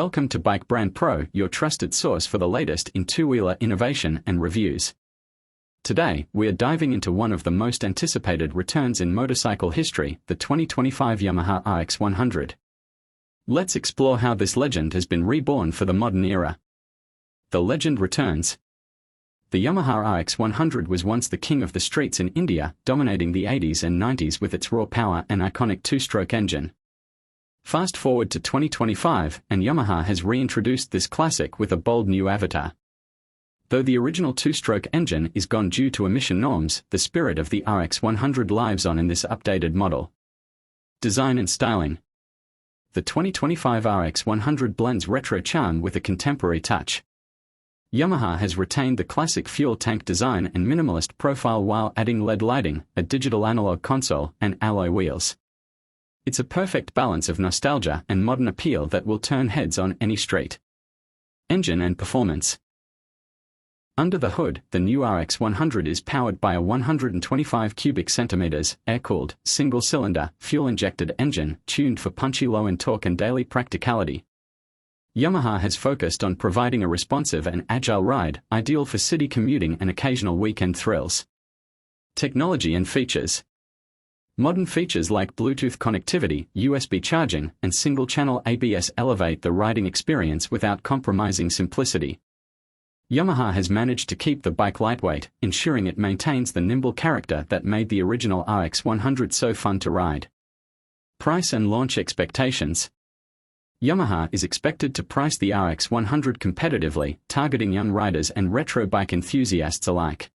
Welcome to Bike Brand Pro, your trusted source for the latest in two-wheeler innovation and reviews. Today, we are diving into one of the most anticipated returns in motorcycle history, the 2025 Yamaha RX100. Let's explore how this legend has been reborn for the modern era. The legend returns. The Yamaha RX100 was once the king of the streets in India, dominating the 80s and 90s with its raw power and iconic two-stroke engine. Fast forward to 2025, and Yamaha has reintroduced this classic with a bold new avatar. Though the original two-stroke engine is gone due to emission norms, the spirit of the RX100 lives on in this updated model. Design and styling. The 2025 RX100 blends retro charm with a contemporary touch. Yamaha has retained the classic fuel tank design and minimalist profile while adding LED lighting, a digital analog console, and alloy wheels. It's a perfect balance of nostalgia and modern appeal that will turn heads on any street. Engine and performance. Under the hood, the new RX100 is powered by a 125 cubic centimeters, air-cooled, single-cylinder, fuel-injected engine, tuned for punchy low-end torque and daily practicality. Yamaha has focused on providing a responsive and agile ride, ideal for city commuting and occasional weekend thrills. Technology and features. Modern features like Bluetooth connectivity, USB charging, and single-channel ABS elevate the riding experience without compromising simplicity. Yamaha has managed to keep the bike lightweight, ensuring it maintains the nimble character that made the original RX100 so fun to ride. Price and launch expectations. Yamaha is expected to price the RX100 competitively, targeting young riders and retro bike enthusiasts alike.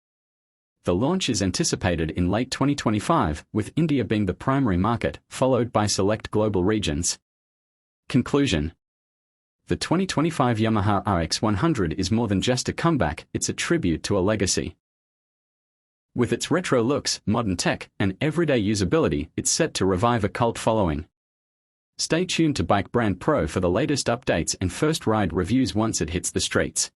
The launch is anticipated in late 2025, with India being the primary market, followed by select global regions. Conclusion. The 2025 Yamaha RX100 is more than just a comeback, it's a tribute to a legacy. With its retro looks, modern tech, and everyday usability, it's set to revive a cult following. Stay tuned to Bike Brand Pro for the latest updates and first ride reviews once it hits the streets.